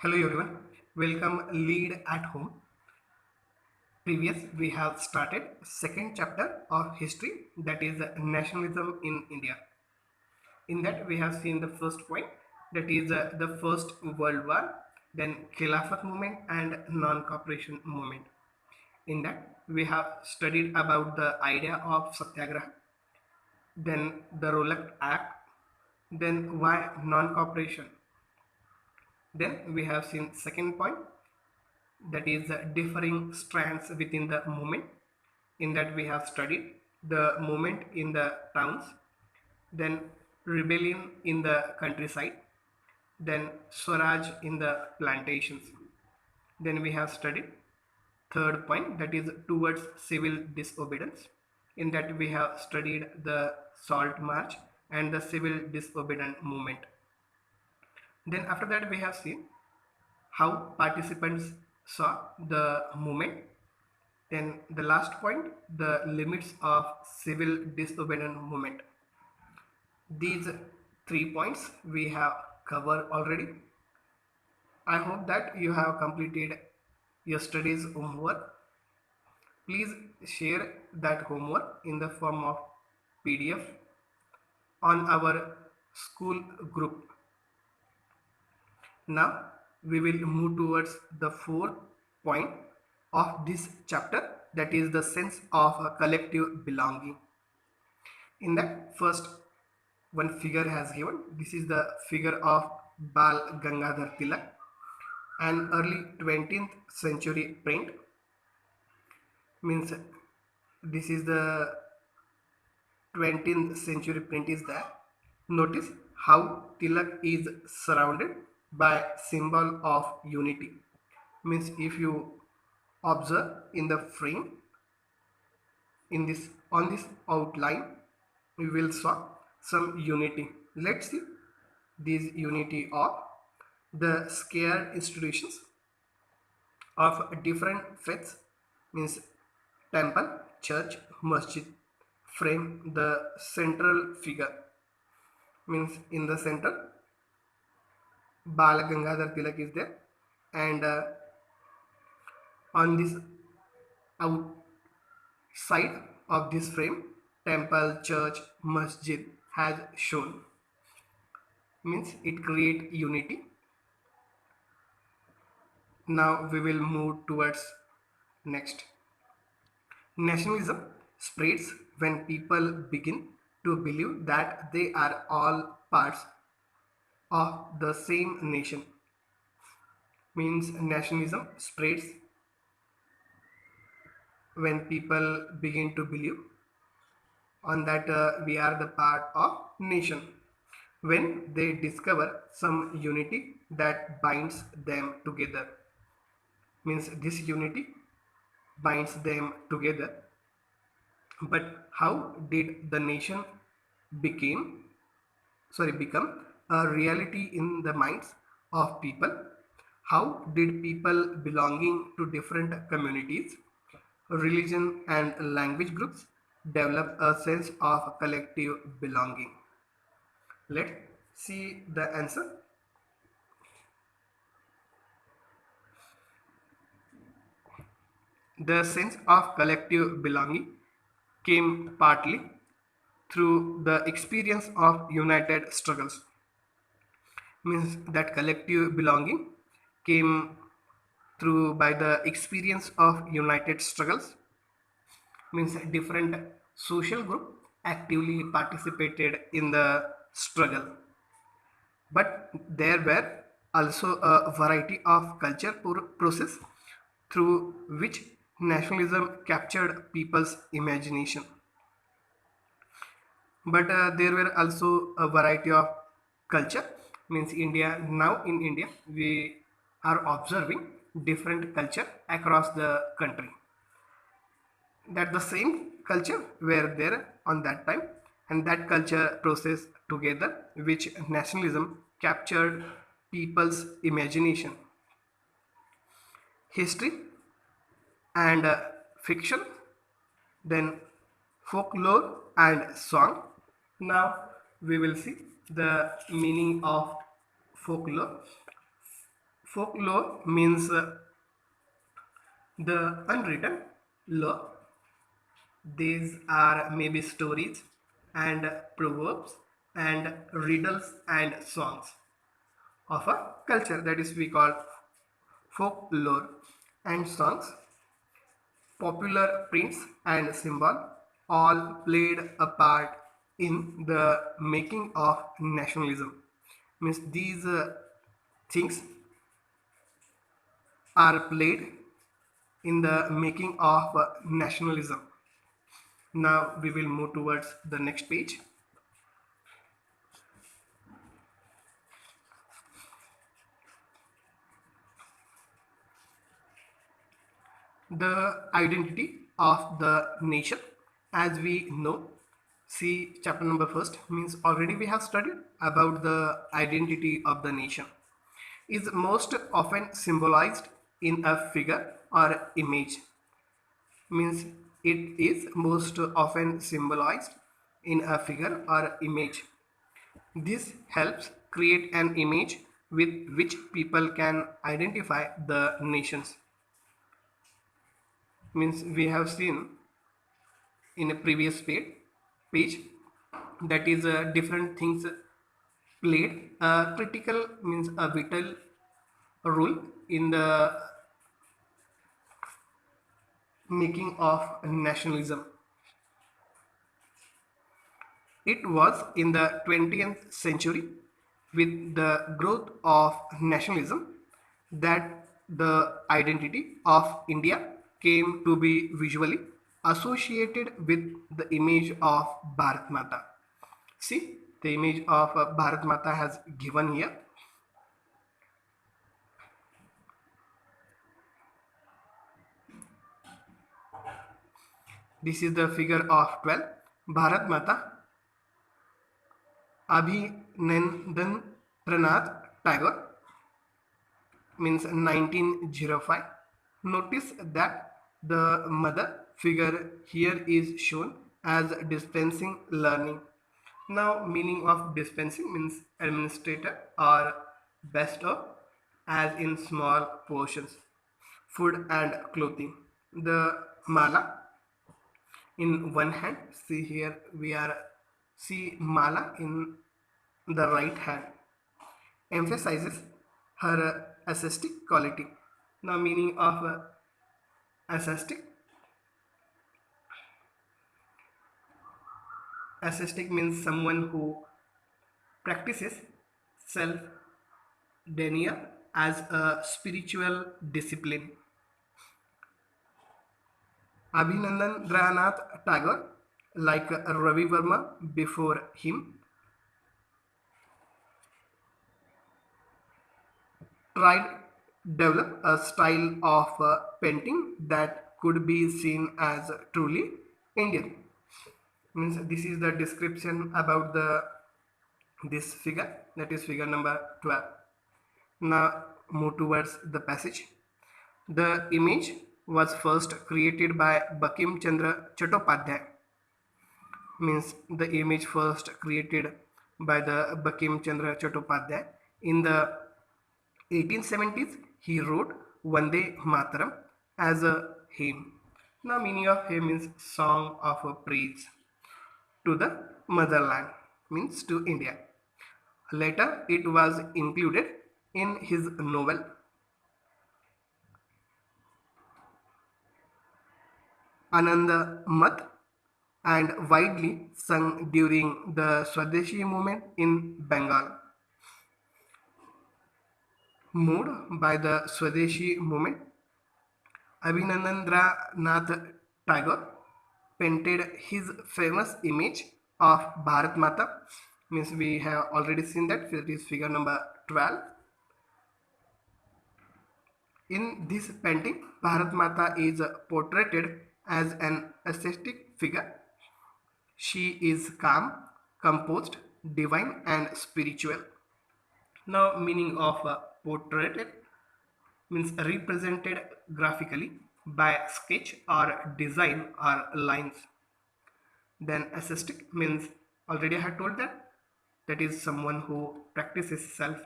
Hello everyone, welcome Lead at Home. Previous we have started second chapter of history, that is nationalism in India. In that we have seen the first point, that is the First World War, then Khilafat movement and non-cooperation movement. In that we have studied about the idea of Satyagraha, then the Rollock Act, then why non-cooperation. Then we have seen second point, that is differing strands within the movement. In that we have studied the movement in the towns, then rebellion in the countryside, then Swaraj in the plantations. Then we have studied third point, that is towards civil disobedience. In that we have studied the Salt March and the civil disobedience movement. Then after that we have seen how participants saw the movement. Then the last point, the limits of civil disobedience movement. These 3 points we have covered already. I hope that you have completed yesterday's homework. Please share that homework in the form of PDF on our school group. Now we will move towards the fourth point of this chapter, that is the sense of a collective belonging. In that first one figure has given, this is the figure of Bal Gangadhar Tilak, an early 20th century print. Means this is the 20th century print is there. Notice how Tilak is surrounded by symbol of unity. Means if you observe in the frame, in this on this outline, we will saw some unity. Let's see this unity of the scared institutions of different faiths, means temple, church, masjid frame the central figure. Means in the center Bal Gangadhar Tilak is there, and on this outside of this frame temple, church, masjid has shown. Means it create unity. Now we will move towards next. Nationalism spreads when people begin to believe that they are all parts of the same nation. Means nationalism spreads when people begin to believe on that we are the part of nation. When they discover some unity that binds them together. Means this unity binds them together. But how did the nation become a reality in the minds of people? How did people belonging to different communities, religion and language groups develop a sense of collective belonging? Let's see the answer. The sense of collective belonging came partly through the experience of united struggles. Means that collective belonging came through by the experience of united struggles. Means different social group actively participated in the struggle, but there were also a variety of culture process through which nationalism captured people's imagination. But there were also a variety of culture. Means India, now in India we are observing different culture across the country, that the same culture were there on that time, and that culture process together which nationalism captured people's imagination. History and fiction, then folklore and song. Now we will see the meaning of folklore. Folklore means the unwritten law. These are maybe stories and proverbs and riddles and songs of a culture, that is we call folklore. And songs, popular prints and symbol all played a part in the making of nationalism. Means these things are played in the making of nationalism. Now we will move towards the next page. The identity of the nation, as we know. See chapter number first, means already we have studied about the identity of the nation. Is most often symbolized in a figure or image. Means it is most often symbolized in a figure or image. This helps create an image with which people can identify the nations. Means we have seen in a previous page that is different things played a critical, means a vital role in the making of nationalism. It was in the 20th century, with the growth of nationalism, that the identity of India came to be visually associated with the image of Bharat Mata. See, the image of Bharat Mata has given here. This is the figure of 12. Bharat Mata, Abhinandandranath Tagore, means 1905. Notice that the mother figure here is shown as dispensing learning. Now meaning of dispensing means administrator or bestow, as in small portions, food and clothing. The mala in one hand, see here we are see mala in the right hand, emphasizes her ascetic quality. Now meaning of ascetic, ascetic means someone who practices self denial as a spiritual discipline. Abhinandandranath Tagore, like Ravi Verma before him, tried develop a style of painting that could be seen as truly Indian. Means this is the description about the this figure, that is figure number 12. Now move towards the passage. The image was first created by Bankim Chandra Chattopadhyay. Means the image first created by the Bankim Chandra Chattopadhyay in the 1870s. He wrote Vande Mataram as a hymn. Now meaning of hymn means song of a praise to the motherland, means to India. Later it was included in his novel Ananda Mat and widely sung during the Swadeshi movement in Bengal. Moved by the Swadeshi movement, Abhinandandranath Tagore painted his famous image of Bharat Mata. Means we have already seen that, it is figure number 12. In this painting, Bharat Mata is portrayed as an ascetic figure. She is calm, composed, divine and spiritual. Now meaning of portrayed means represented graphically by sketch or design or lines. Then ascetic means, already I had told that, that is someone who practices self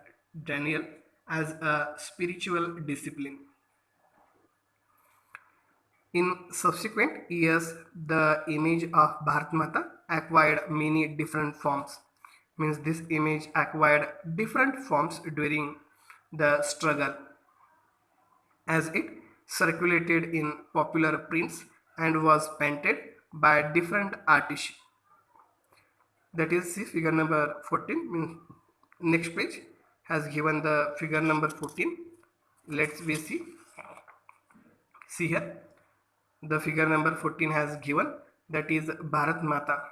denial as a spiritual discipline. In subsequent years, the image of Bharat Mata acquired many different forms. Means this image acquired different forms during the struggle as it circulated in popular prints and was painted by different artists. That is, see figure number 14. Means next page has given the figure number 14. Let's we see here. The figure number 14 has given, that is Bharat Mata.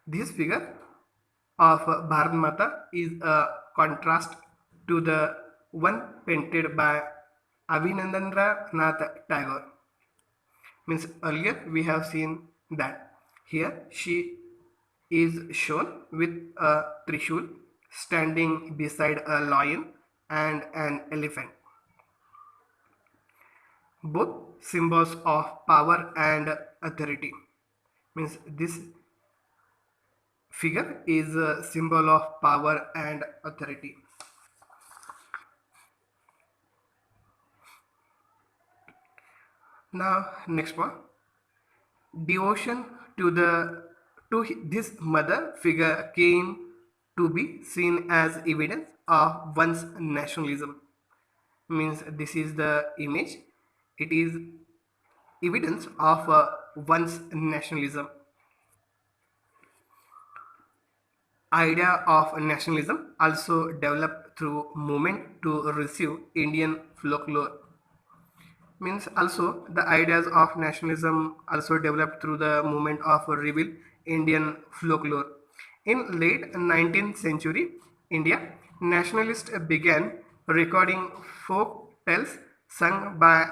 This figure of Bharat Mata is a contrast to the one painted by Abhinandandranath Tagore. Means earlier we have seen that here she is shown with a trishul standing beside a lion and an elephant, both symbols of power and authority. Means this figure is a symbol of power and authority. Now next one, devotion to this mother figure came to be seen as evidence of one's nationalism. Means this is the image, it is evidence of one's nationalism. Idea of nationalism also developed through movement to receive Indian folklore. Means also the ideas of nationalism also developed through the movement of reveal Indian folklore. In late 19th century India, nationalists began recording folk tales sung by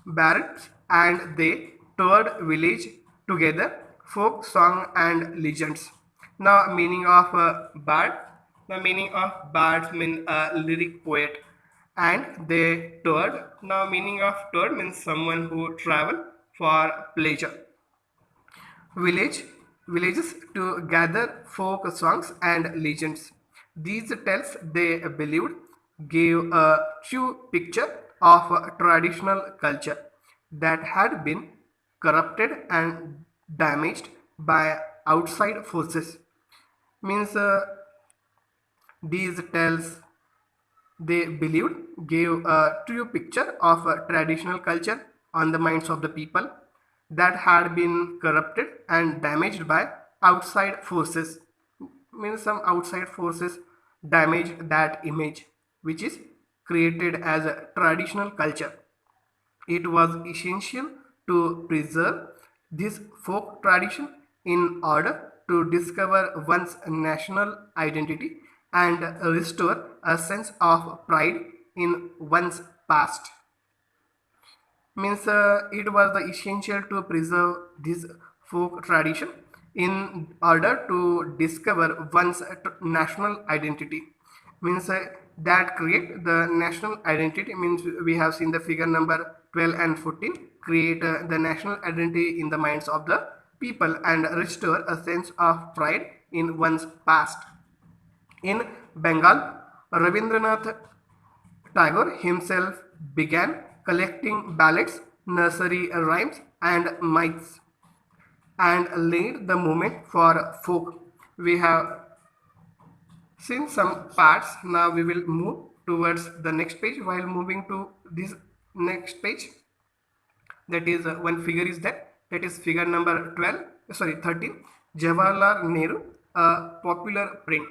bards and they toured village together, folk song and legends. Now meaning of bard, the meaning of bards mean a lyric poet, and they toured. Now meaning of toured means someone who travel for pleasure. Villages to gather folk songs and legends. These tales they believed gave a true picture of a traditional culture that had been corrupted and damaged by outside forces. Means these tales they believed gave a true picture of a traditional culture on the minds of the people that had been corrupted and damaged by outside forces. Means some outside forces damaged that image which is created as a traditional culture. It was essential to preserve this folk tradition in order to discover one's national identity and restore a sense of pride in one's past. Means it was the essential to preserve this folk tradition in order to discover one's national identity. Means that create the national identity. Means we have seen the figure number 12 and 14 create the national identity in the minds of the people and restore a sense of pride in one's past. In Bengal, Rabindranath Tagore himself began collecting ballads, nursery rhymes, and myths and laid the movement for folk. We have seen some parts. Now we will move towards the next page. While moving to this next page, that is one figure is there. That is figure number 12, sorry 13. Jawaharlal Nehru, a popular print.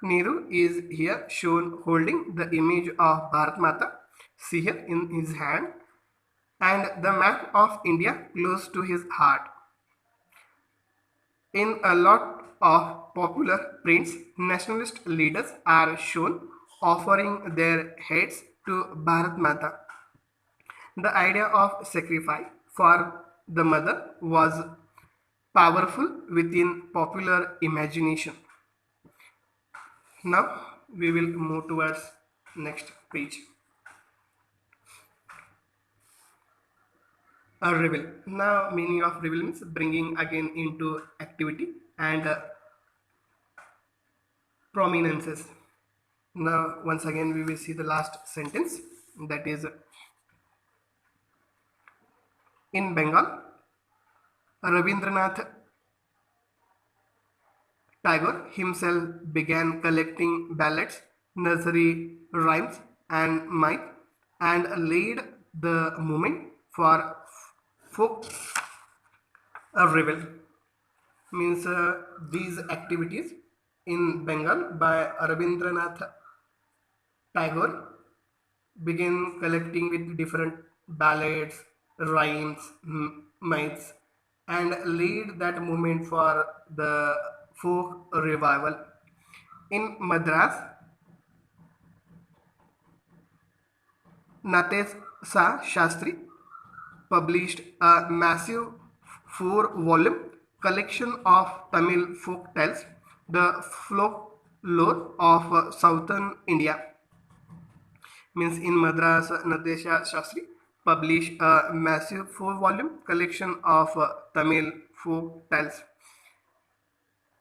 Nehru is here shown holding the image of Bharat Mata, see here in his hand, and the map of India close to his heart. In a lot of popular prints, nationalist leaders are shown offering their heads to Bharat Mata. The idea of sacrifice for the mother was powerful within popular imagination. Now we will move towards next page. A reveal. Now meaning of reveal means bringing again into activity and prominences. Now once again we will see the last sentence, that is, in Bengal, Rabindranath Tagore himself began collecting ballads, nursery rhymes, and myth, and laid the movement for folk revel. Means these activities in Bengal by Rabindranath Tagore began collecting with different ballads, rhymes, myths, and lead that movement for the folk revival. In Madras, Natesh Shastri published a massive four-volume collection of Tamil folk tales, the folklore of southern India. Means in Madras, Nadesha Shastri published a massive four-volume collection of Tamil folk tales,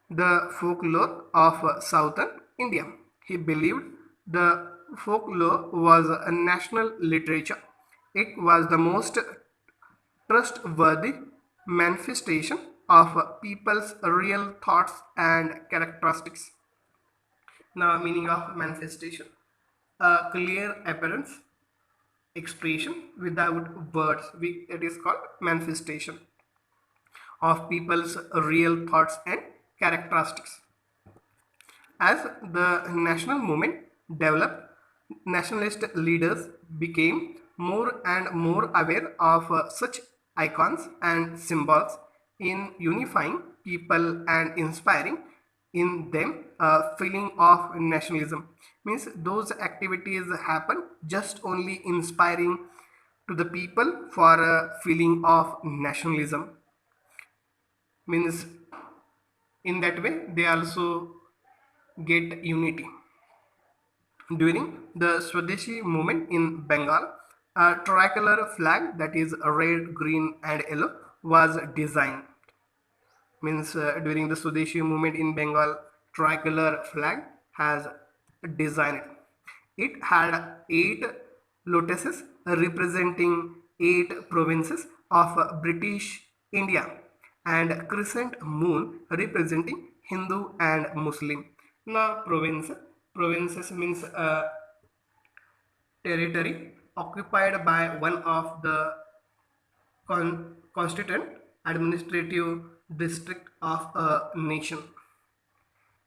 the folklore of southern India. He believed the folklore was a national literature. It was the most trustworthy manifestation of people's real thoughts and characteristics. Now, meaning of manifestation: a clear appearance, expression without words. It is called manifestation of people's real thoughts and characteristics. As the national movement developed, nationalist leaders became more and more aware of such icons and symbols in unifying people and inspiring in them a feeling of nationalism. Means those activities happen just only inspiring to the people for a feeling of nationalism. Means in that way they also get unity. During the Swadeshi movement in Bengal, a tricolor flag, that is red, green and yellow, was designed. Means during the Swadeshi movement in Bengal, tricolor flag has designed. It had 8 lotuses representing 8 provinces of British India and crescent moon representing Hindu and Muslim. Now provinces means territory occupied by one of the constituent administrative district of a nation.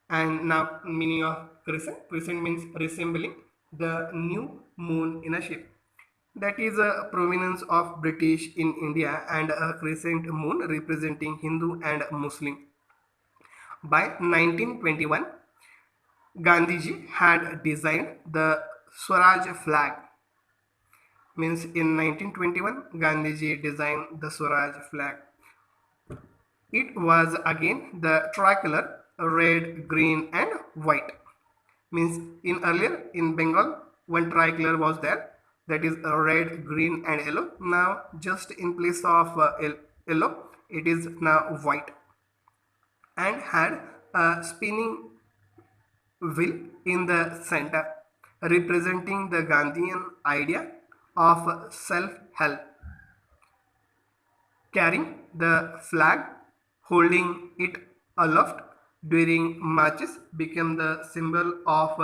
And now meaning of crescent means resembling the new moon in a shape. That is a prominence of British in India, and a crescent moon representing Hindu and Muslim. By 1921, Gandhiji had designed the Swaraj flag. Means in 1921 Gandhiji designed the Swaraj flag. It was again the tricolor red, green and white. Means in earlier in Bengal one tricolor was there, that is red, green and yellow. Now just in place of yellow it is now white, and had a spinning wheel in the center representing the Gandhian idea of self-help. Carrying the flag, holding it aloft during marches became the symbol of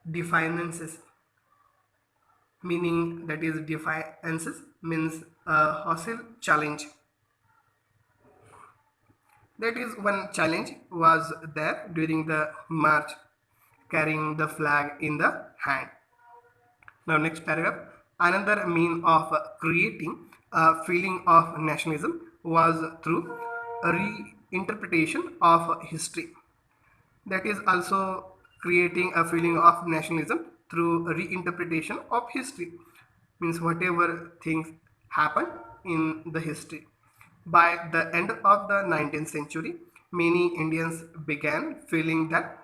defiances. Meaning that is defiances means a hostile challenge. That is one challenge was there during the march, carrying the flag in the hand. Now next paragraph. Another mean of creating a feeling of nationalism was through a reinterpretation of history. That is also creating a feeling of nationalism through reinterpretation of history. Means whatever things happened in the history. By the end of the 19th century, many Indians began feeling that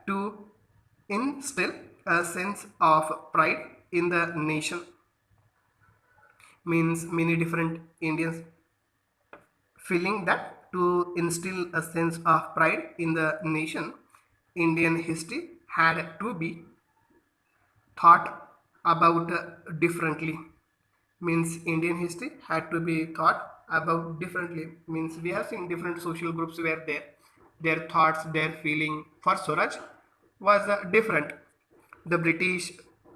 to instill a sense of pride in the nation. Means many different Indians feeling that to instill a sense of pride in the nation, Indian history had to be thought about differently. Means Indian history had to be thought about differently. Means we have seen different social groups were there. Their thoughts, their feeling for Swaraj was different. The British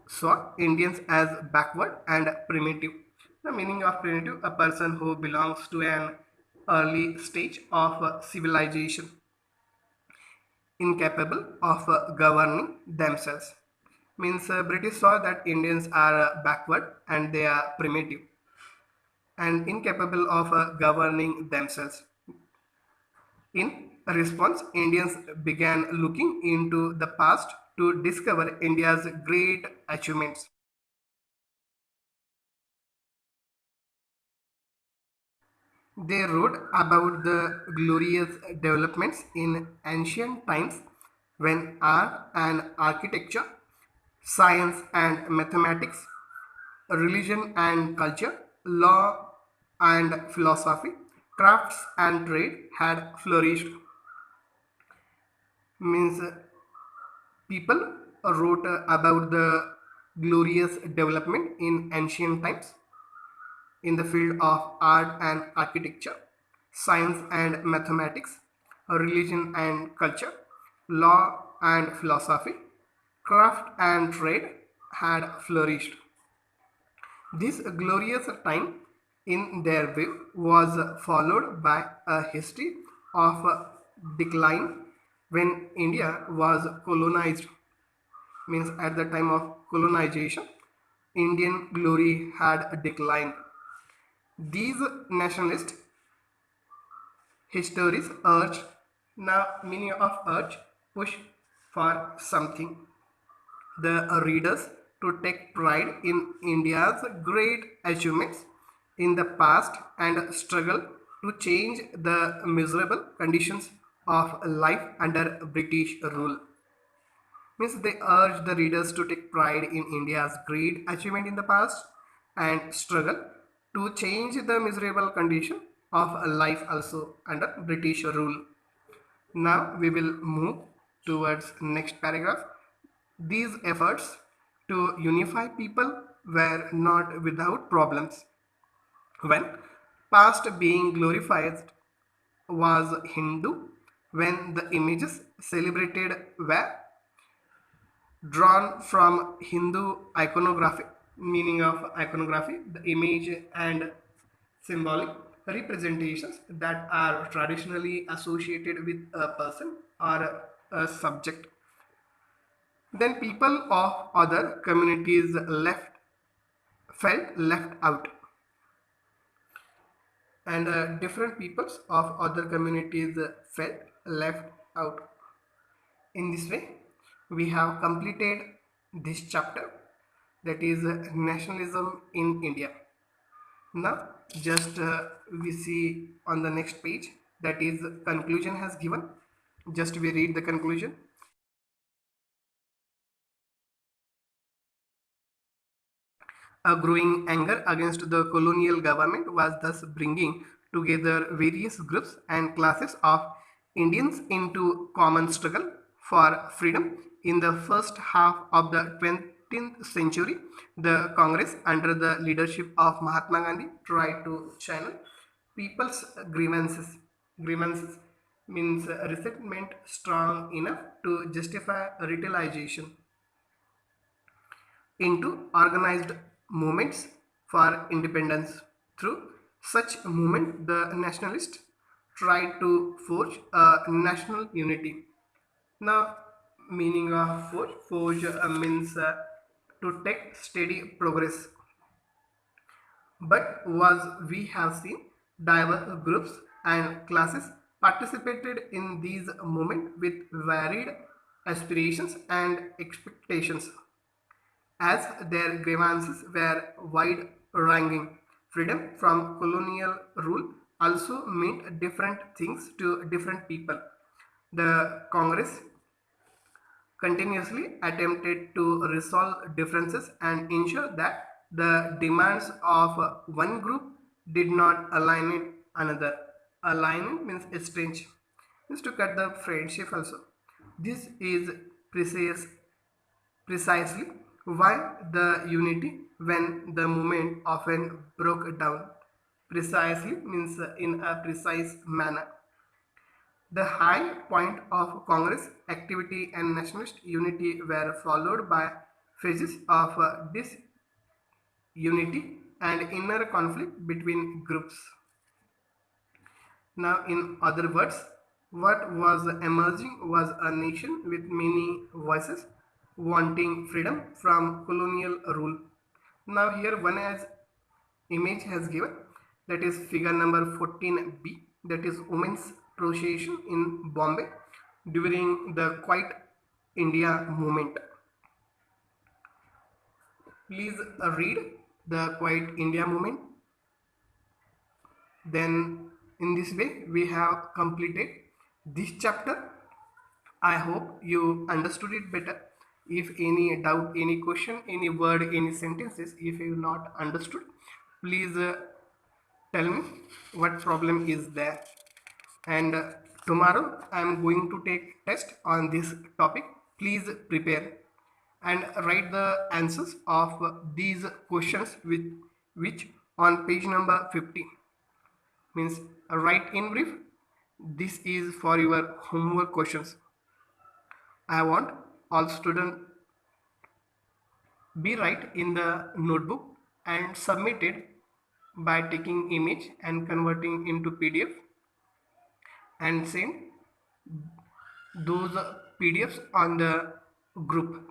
saw Indians as backward and primitive. The meaning of primitive, a person who belongs to an early stage of civilization, incapable of governing themselves. Means British saw that Indians are backward and they are primitive and incapable of governing themselves. In response, Indians began looking into the past to discover India's great achievements. They wrote about the glorious developments in ancient times when art and architecture, science and mathematics, religion and culture, law and philosophy, crafts and trade had flourished. Means people wrote about the glorious development in ancient times in the field of art and architecture, science and mathematics, religion and culture, law and philosophy, craft and trade had flourished. This glorious time in their view was followed by a history of decline when India was colonized. Means at the time of colonization, Indian glory had declined. These nationalist histories urge, now meaning of urge, push for something. The readers to take pride in India's great achievements in the past and struggle to change the miserable conditions of life under British rule. Means they urge the readers to take pride in India's great achievement in the past and struggle to change the miserable condition of life also under British rule. Now we will move towards next paragraph. These efforts to unify people were not without problems. When past being glorified was Hindu, when the images celebrated were drawn from Hindu iconography, meaning of iconography, the image and symbolic representations that are traditionally associated with a person or a subject. Then people of other communities felt left out, and different peoples of other communities felt left out. In this way, we have completed this chapter, that is nationalism in India. Now, just we see on the next page, that is conclusion has given. Just we read the conclusion. A growing anger against the colonial government was thus bringing together various groups and classes of Indians into common struggle for freedom. In the first half of the 20th century, the Congress, under the leadership of Mahatma Gandhi, tried to channel people's grievances means resentment strong enough to justify retaliation into organized movements for independence. Through such movement, the nationalists tried to forge a national unity. Now, meaning of forge means to take steady progress. But was we have seen diverse groups and classes participated in these movements with varied aspirations and expectations as their grievances were wide ranging. Freedom from colonial rule also meant different things to different people. The Congress continuously attempted to resolve differences and ensure that the demands of one group did not align with another. Align means exchange, means to cut the friendship also. This is precise, precisely why the unity when the movement often broke down. Precisely means in a precise manner. The high point of Congress activity and nationalist unity were followed by phases of disunity and inner conflict between groups. Now, in other words, what was emerging was a nation with many voices wanting freedom from colonial rule. Now, here one as image has given, that is figure number 14b, that is women's procession in Bombay during the Quiet India movement. Please read the Quiet India movement. Then in this way we have completed this chapter. I hope you understood it better. If any doubt, any question, any word, any sentences, if you not understood, please tell me what problem is there. And tomorrow I am going to take test on this topic. Please prepare and write the answers of these questions with which on page number 50 means write in brief. This is for your homework questions. I want all students be write in the notebook and submit it by taking image and converting into PDF and send those PDFs on the group.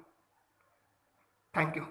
Thank you.